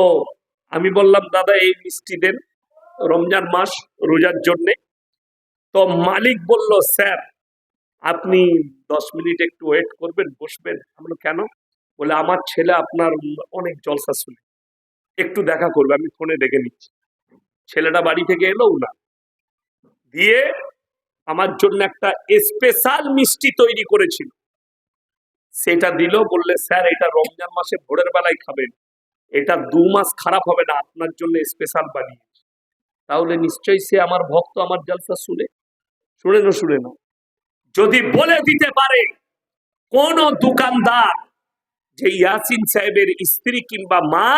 আমি বললাম, দাদা এই মিষ্টি দেন, রমজান মাস রোজার জন্যে। তো মালিক বলল, স্যার আপনি 10 মিনিট একটু ওয়েট করবেন, বসবেন। আমরা কেন? বলে আমার ছেলে আপনার অনেক জলসা শুনে, একটু দেখা করবে, আমি ফোনে ডেকে নিচ্ছি। ছেলেটা বাড়ি থেকে এলোও না, দিয়ে আমার জন্য একটা স্পেশাল মিষ্টি তৈরি করেছিল, সেটা দিল। বললে, স্যার এটা রমজান মাসে ভোরের বেলায় খাবেন, এটা 2 মাস খারাপ হবে না, আপনার জন্য স্পেশাল বানিয়েছি। তাহলে নিশ্চয়ই সে আমার ভক্ত, আমার জলসা শুনে। শুনে না? যদি বলে দিতে পারে কোন দোকানদার যে ইয়াসিন সাহেবের স্ত্রী কিংবা মা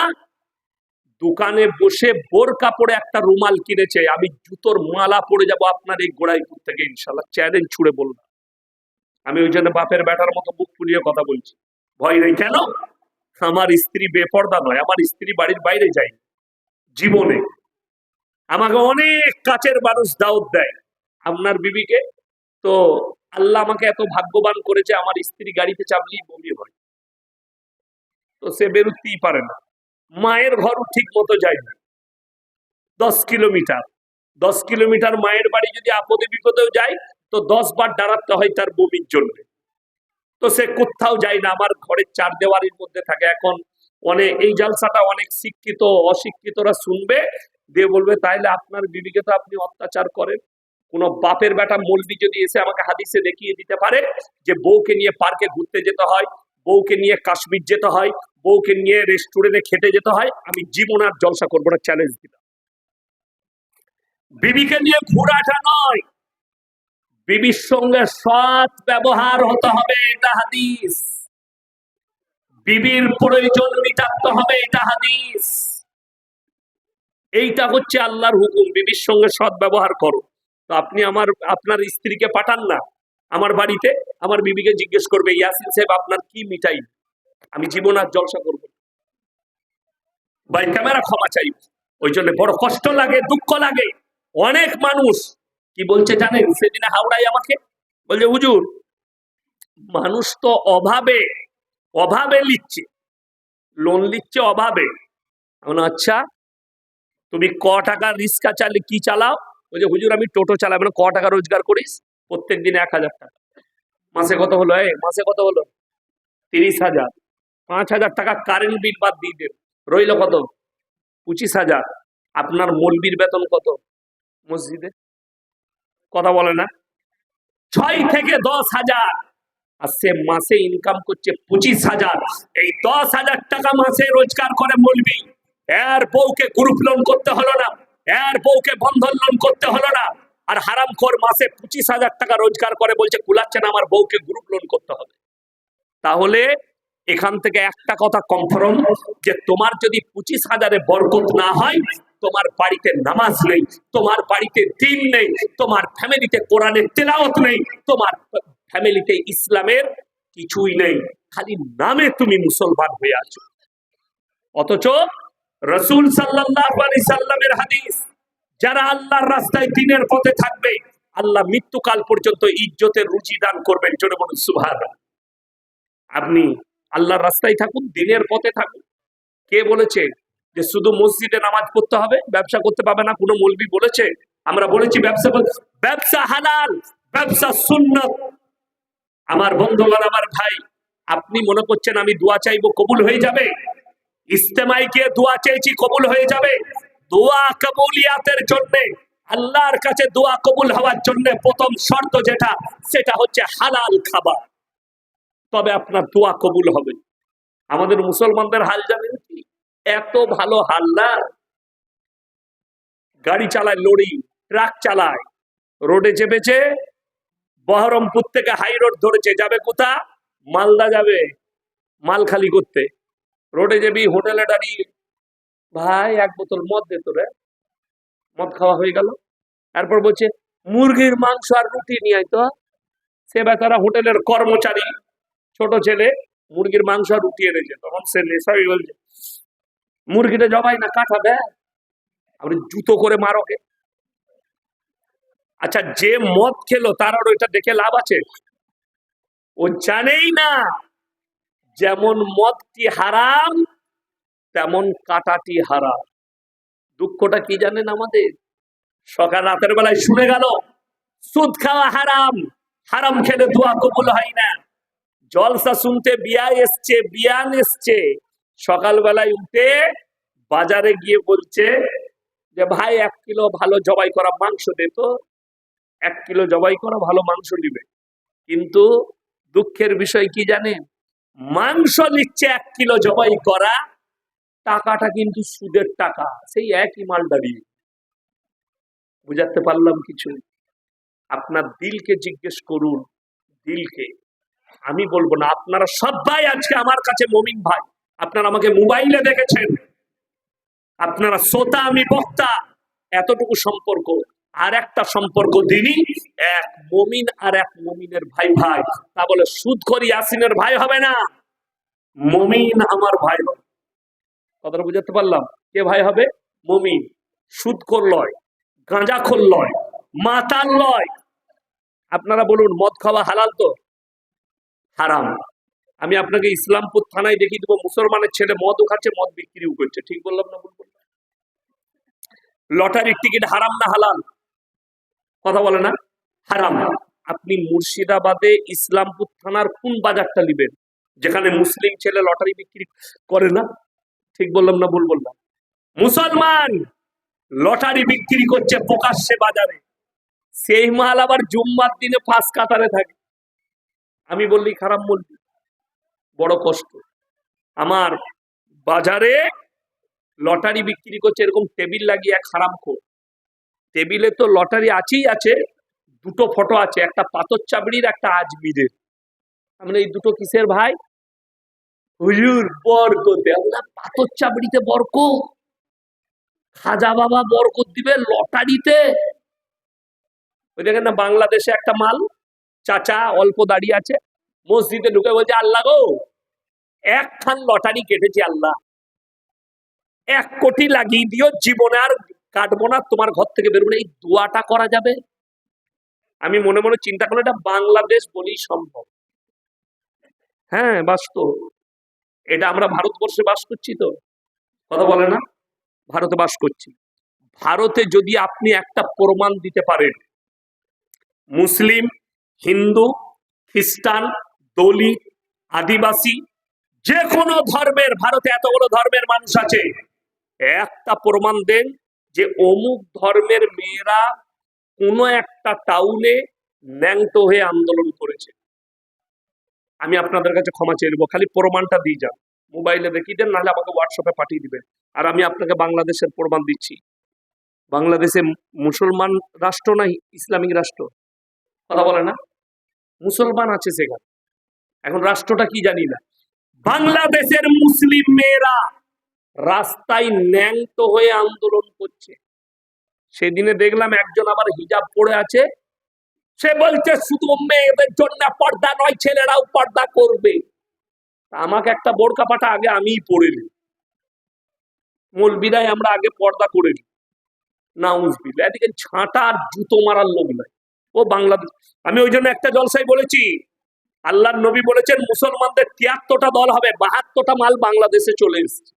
দোকানে বসে বোরকা পরে একটা রুমাল কিনেছে, আমি জুতোর মালা পরে যাব আপনার এই গোড়াইপুর থেকে, ইনশাল্লাহ, চ্যালেঞ্জ ছুড়ে বললাম। আমি ওই জন্য বাপের বেটার মতো বুক ফুলিয়ে কথা বলছি, ভয় নেই। কেন? আমার স্ত্রী বেপর্দা নয়, আমার স্ত্রী বাড়ির বাইরে যায় জীবনে। আমাকে অনেক কাছের মানুষ দাওয়াত দেয় আপনার বিবিকে। তো আল্লাহ আমাকে এত ভাগ্যবান করেছে, আমার স্ত্রী গাড়িতে চাপলেই বমি হয়, তো সে বেরোতেই পারে না। মায়ের ঘর ঠিক মতো যায় না, 10 কিলোমিটার। 10 কিলোমিটার মায়ের বাড়ি যদি আপদে বিপদেও যায়, তো 10 বার দাঁড়াতে হয় তার বমির জন্য। তো সে কোথাও যায় না, আমার ঘরের 4 দেওয়ারির মধ্যে থাকে। এখন অনেক এই জালসাটা অনেক শিক্ষিত অশিক্ষিতরা শুনবে, দিয়ে বলবে, তাইলে আপনার বিবিকে তো আপনি অত্যাচার করেন। কোন বাপের বেটা মৌলবি যদি এসে আমাকে হাদিসে দেখিয়ে দিতে পারে যে বউকে নিয়ে পার্কে ঘুরতে যেতে হয়, বউকে নিয়ে কাশ্মীর যেতে হয়, বউকে নিয়ে রেস্টুরেন্টে খেতে যেতে হয়, আমি জীবন আর জলসা করবো না, চ্যালেঞ্জ দিলাম। বিবিকে নিয়ে ঘোরাটা নয়, বিবির সঙ্গে সৎ ব্যবহার হতে হবে, এটা হাদিস। বিবির প্রয়োজন মিটাতে হবে, এটা হাদিস। এইটা হচ্ছে আল্লাহর হুকুম, বিবির সঙ্গে সৎ ব্যবহার করো। তো আপনি আপনার স্ত্রীকে পাঠান না আমার বাড়িতে, আমার বিবিকে জিজ্ঞেস করবে, ইয়াসিন সাহেব আপনার কি মিঠাই, আমি জীবন আর জলসা করবো। ভাই ক্যামেরা ক্ষমা চাই, ওই জন্য বড় কষ্ট লাগে, দুঃখ লাগে। অনেক মানুষ কি বলছে জানেন? সেদিনে হাওড়ায় আমাকে বলছে, হুজুর মানুষ তো অভাবে লিখছে, লোন লিখছে অভাবে। আচ্ছা তুমি ক টাকা রিক্সা চালে কি চালাও? বলছে, হুজুর আমি টোটো চালাই। মানে ক টাকা রোজগার করিস? প্রত্যেক দিনে 1000 টাকা। মাসে কত হলো? মাসে কত হলো? 30,000। 5,000 টাকা কারেন্ট বিল বাদ দিয়ে দেন, রইল কত? 25,000। আপনার মৌলবীর বেতন কত মসজিদে? কথা বলে না? 6 থেকে 10,000। আর সে মাসে ইনকাম করছে 25,000। এই 10,000 টাকা মাসে রোজগার করে মৌলবী, এর বউকে গ্রুপ লোন করতে হলো না, এর বউকে বন্ধন লোন করতে হলো না। আর হারামখোর মাসে 25,000 টাকা রোজগার করে, বলছে কুলাচ্ছে না, আমার বউকে গ্রুপ লোন করতে হবে। তাহলে এখান থেকে একটা কথা কনফার্ম, যে তোমার যদি 25,000-এ বরকত না হয়, তোমার বাড়িতে নামাজ নেই, তোমার বাড়িতে দ্বীন নেই, তোমার ফ্যামিলিতে কোরআনের তেলাওয়াত নেই, তোমার ফ্যামিলিতে ইসলামের কিছুই নেই, খালি নামে তুমি মুসলমান হয়ে আছো। অথচ রাসূল সাল্লাল্লাহু আলাইহি সাল্লামের হাদিস, যারা আল্লাহর রাস্তায় দ্বীনের পথে থাকবে, আল্লাহ মৃত্যুকাল পর্যন্ত ইজ্জতের রুজি দান করবেন। জোরে বলুন সুবহানাল্লাহ। আপনি আল্লাহর রাস্তায় থাকুন, দ্বীনের পথে থাকুন। কে বলেছে যে শুধু মসজিদে নামাজ পড়তে হবে, ব্যবসা করতে পাবে না? কোনো মৌলবি বলেছে? আমরা বলেছি ব্যবসা হালাল, ব্যবসা সুন্নাত। আমার বন্ধুগণ, আমার ভাই, আপনি মনে করছেন আমি দোয়া চাইবো কবুল হয়ে যাবে? ইস্তেমায় গিয়ে দোয়া চেয়েছি, কবুল হয়ে যাবে? দোয়া কবুলিয়াতের জন্য, আল্লাহর কাছে দোয়া কবুল হওয়ার জন্য প্রথম শর্ত যেটা, সেটা হচ্ছে হালাল খাবার, তবে আপনার দোয়া কবুল হবে। আমাদের মুসলমানদের হাল জানেন কি? এত ভালো হাল্লা, গাড়ি চালায়, লরি ট্রাক চালায়, রোডে চেপেছে, বহরমপুর থেকে হাই রোড ধরেছে, যাবে কোথা? মালদা যাবে মাল খালি করতে। রোডে যাবি, হোটেলে দাঁড়িয়ে, ভাই এক বোতল মদ দে তোরে। মদ খাওয়া হয়ে গেল, তারপর বলছে মুরগির মাংস আর রুটি নিয়ে আয় তো। সে বেচারা হোটেলের কর্মচারী, ছোট ছেলে, মুরগির মাংস আর রুটি এনেছে। তখন সে নেশাই বলছে মুরগিটা জবাই না, কাটাবে, আপনি জুতো করে মারোকে। আচ্ছা, যে মদ খেলো তার আর ওইটা দেখে লাভ আছে? ও জানেই না যেমন মদটি হারাম তেমন কাটাটি হারাম। দুঃখটা কি জানেন আমাদের? সকাল রাতের বেলায় শুনে গেল সুদ খাওয়া হারাম, হারাম খেলে দোয়া কবুল হয় না। জলসা শুনতে বিয়ান এসছে, সকালবেলায় উঠে বাজারে গিয়ে বলছে যে ভাই 1 কিলো ভালো জবাই করা মাংস দে তো। 1 কিলো জবাই করা ভালো মাংস নিবে, কিন্তু দুঃখের বিষয় কি জানেন? মাংস নিচ্ছে 1 কিলো জবাই করা, টাকাটা কিন্তু সুদের টাকা, সেই একই মাল দাঁড়িয়ে। বুঝাতে পারলাম কিছু? আপনার দিলকে জিজ্ঞেস করুন, দিলকে। আমি বলবো না। আপনারা সবাই আজকে আমার কাছে মুমিন ভাই, আপনারা আমাকে মোবাইলে দেখেছেন, আপনারা শ্রোতা, আমি বক্তা, এতটুকু সম্পর্ক। আর একটা সম্পর্ক দিনই, এক মুমিন আর এক মুমিনের ভাই ভাই। তা বলে সুদখোর ইয়াসিনের ভাই হবে না, মুমিন আমার ভাই হবে। কথাটা বুঝাতে পারলাম? কে ভাই হবে? মুমিন। সুদখোর লয়, গাঁজাখোর লয়, মাতাল লয়। আপনারা বলুন মদ খাওয়া হালাল তো? হারাম। আমি আপনাকে ইসলামপুর থানায় দেখিয়ে দেবো, মুসলমানের ছেলে মদও খাচ্ছে, মদ বিক্রিও করছে। ঠিক বললাম না ভুল বললাম? লটারির টিকিট হারাম না হালাল? কথা বলে না? হারাম। আপনি মুর্শিদাবাদে ইসলামপুর থানার কোন বাজারটা নেবেন যেখানে মুসলিম ছেলে লটারি বিক্রি করে না? ঠিক বললাম না ভুল বললাম? মুসলমান লটারি বিক্রি করছে প্রকাশ্যে বাজারে, সেই মাল আবার জুম্মার দিনে 5 কাতারে থাকে। আমি বললি খারাপ বলবি? বড় কষ্ট। আমার বাজারে লটারি বিক্রি করছে, এরকম টেবিল লাগিয়ে এক হারামখোর। টেবিলে তো লটারি আছেই আছে, 2টো ফটো আছে, একটা পাথর চাবড়ির, একটা আজমিরের। আমরা এই দুটো কিসের ভাই? হুজুর বরকত দেয় না, পাথর চাবড়িতে বরকত, খাজা বাবা বরকত দিবে লটারিতে। ওই দেখেন না বাংলাদেশে একটা মাল, চাচা অল্প দাঁড়িয়ে আছে, মসজিদে ঢুকে বলছে আল্লাহ গো, 1 খান লটারি কেটেছি আল্লাহ, 1 কোটি লাগিয়ে দিও, জীবনে আর কাটবো না, তোমার ঘর থেকে বেরোবো না। এই দোয়াটা করা যাবে? আমি মনে মনে চিন্তা করলে এটা বাংলাদেশ বলেই সম্ভব। হ্যাঁ বাস্তব। এটা আমরা ভারতবর্ষে বাস করছি তো, কথা বলে না? ভারতে বাস করছি। ভারতে যদি আপনি একটা প্রমাণ দিতে পারেন, মুসলিম, হিন্দু, খ্রিস্টান, দলিত, আদিবাসী, যে কোনো ধর্মের, ভারতে এতগুলো ধর্মের মানুষ আছে, একটা প্রমাণ দেন যে অমুক ধর্মের মেয়েরা কোন একটা টাউনে ন্যাংটো হয়ে আন্দোলন করেছে, আমি আপনাদের কাছে ক্ষমা চেয়ে নেবো। খালি প্রমাণটা দিয়ে যান, মোবাইলে দেখিয়ে দেন, নাহলে আমাকে হোয়াটসঅ্যাপে পাঠিয়ে দিবেন। আর আমি আপনাকে বাংলাদেশের প্রমাণ দিচ্ছি। বাংলাদেশে মুসলমান রাষ্ট্র নাই ইসলামিক রাষ্ট্র? কথা বলে না? মুসলমান আছে সেখানে, এখন রাষ্ট্রটা কি জানি না। বাংলাদেশের মুসলিম মেয়েরা রাস্তায় ন্যাংটো হয়ে আন্দোলন করছে। সেদিনে দেখলাম একজন আবার হিজাব পরে আছে, সে বলছে শুধু মেয়েদের জন্য পর্দা নয়, ছেলেরাও পর্দা করবে। আমাকে একটা বোরকা পাঠা, আগে আমিই পরে নিই, মৌলবিরাই আমরা আগে পর্দা করে নিই। নাউজুবিল্লাহ, এদিকে ছাঁটা আর জুতো মারার লোক নাই। ও বাংলাদেশ, আমি ওই জন্য একটা জলসায় বলেছি, আল্লাহর নবী বলেছেন মুসলমানদের 73টা দল হবে, 72টা মাল বাংলাদেশে চলে এসেছে,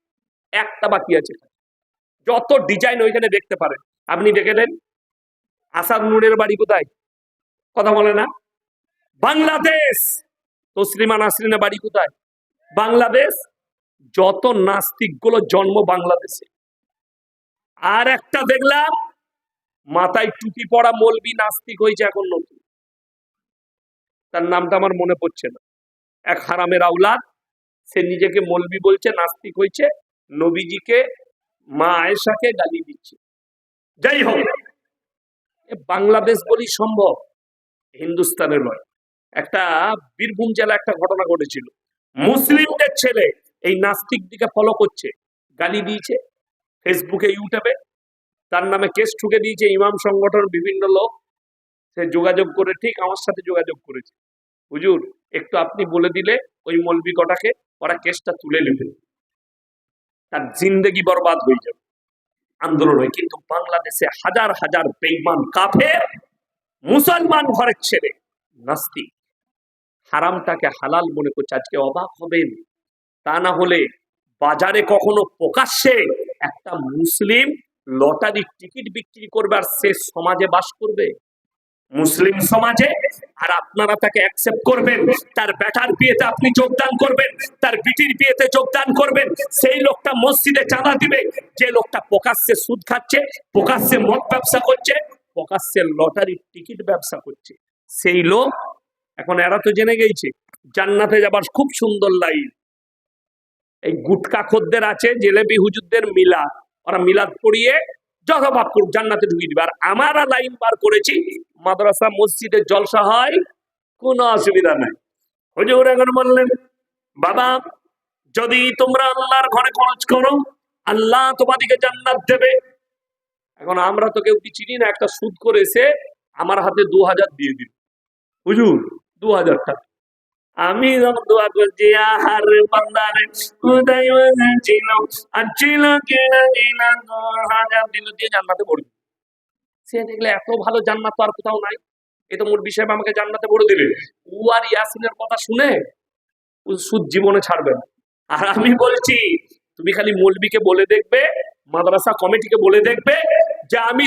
একটা বাকি আছে। যত ডিজাইন ওইখানে দেখতে পারেন। আপনি দেখে নেন আসাদ নূরের বাড়ি কোথায়? কথা বলে না? বাংলাদেশ। তসলিমা নাসরিনের বাড়ি কোথায়? বাংলাদেশ। যত নাস্তিক গুলো জন্ম বাংলাদেশে। আর একটা দেখলাম মাথায় টুপি পড়া মৌলবি নাস্তিক হয়েছে এখন নতুন, তার নামটা আমার মনে পড়ছে না। এক হারামের আওলাদ, সে নিজেকে মৌলবি বলছে, নাস্তিক হয়েছে, নবীজিকে, মা আয়েশাকে গালি দিচ্ছে। যাই হোক, বাংলাদেশ বলি সম্ভব, হিন্দুস্তানের নয়। একটা বীরভূম জেলা একটা ঘটনা ঘটেছিল, মুসলিমদের ছেলে এই নাস্তিক দিকে ফলো করছে, গালি দিয়েছে ফেসবুকে, ইউটিউবে, তার নামে কেস ঠুকে দিয়েছে ইমাম সংগঠন বিভিন্ন লোক। সে যোগাযোগ করে, ঠিক আমার সাথে যোগাযোগ করেছে, হুজুর একটু আপনি বলে দিলে ওই মৌলবি কটাকে, ওরা কেসটা তুলে নেবে, তার জিন্দেগি বরবাদ হয়ে যাবে, আন্দোলন হয়। কিন্তু বাংলাদেশে হাজার হাজার বেঈমান কাফের মুসলমান ঘরের ছেলে নাস্তিক হারামটাকে হালাল মনে করছে। আজকে অবাক হবেন, তা না হলে বাজারে কখনো প্রকাশ্যে একটা মুসলিম লটারির টিকিট বিক্রি করবে আর সে সমাজে বাস করবে, মুসলিম সমাজে, আর আপনারা তাকে অ্যাকসেপ্ট করবেন, তার বেটার বিয়েতে আপনি যোগদান করবেন, তার বিটির বিয়েতে যোগদান করবেন, সেই লোকটা মসজিদে চাঁদা দিবে, যে লোকটা প্রকাশ্যে সুদ খাচ্ছে, প্রকাশ্যে মদ ব্যবসা করছে, প্রকাশ্যে লটারির টিকিট ব্যবসা করছে, সেই লোক এখন এরা তো জেনে গেছে জান্নাতে যাবার খুব সুন্দর লাইন। এই গুটকা খদ্দের আছে, জেলেবি হুজুরদের মিলাদ, ওরা মিলাদ পড়িয়ে যথাবাদ করুক, জান্নাতে ঢুকিয়ে দিবে। আর আমরা লাইন বার করেছি, মাদ্রাসা মসজিদে জলসা হয়, কোনো অসুবিধা নাই। হুজুর এখন বললেন, বাবা যদি তোমরা আল্লাহর ঘরে খরচ করো, আল্লাহ তোমাদেরকে জান্নাত দেবে। এখন আমরা তো কেউ কি চিনি না, একটা সুদ করেছে আমার হাতে 2000 দিয়ে দিল, হুজুর 2000 টাকা। আমি যখন দোয়া করছি, আহার বান্দারে কোথায় ছিল, আর ছিল কিনা কিনা 2000 দিল দিয়ে জান্নাতে পড়বে। সে দেখলে এত ভালো জান্নাত তো আর কোথাও নাই, এ তো মোর বিষয় আমাকে জান্নাতে পড়ে দিলে। ও আর ইয়াসিনের কথা শুনে ও সুদ জীবনে ছাড়বে না। আর আমি বলছি, তুমি খালি মৌলবীকে বলে দেখবে, মাদ্রাসা কমিটিকে বলে দেখবে যে আমি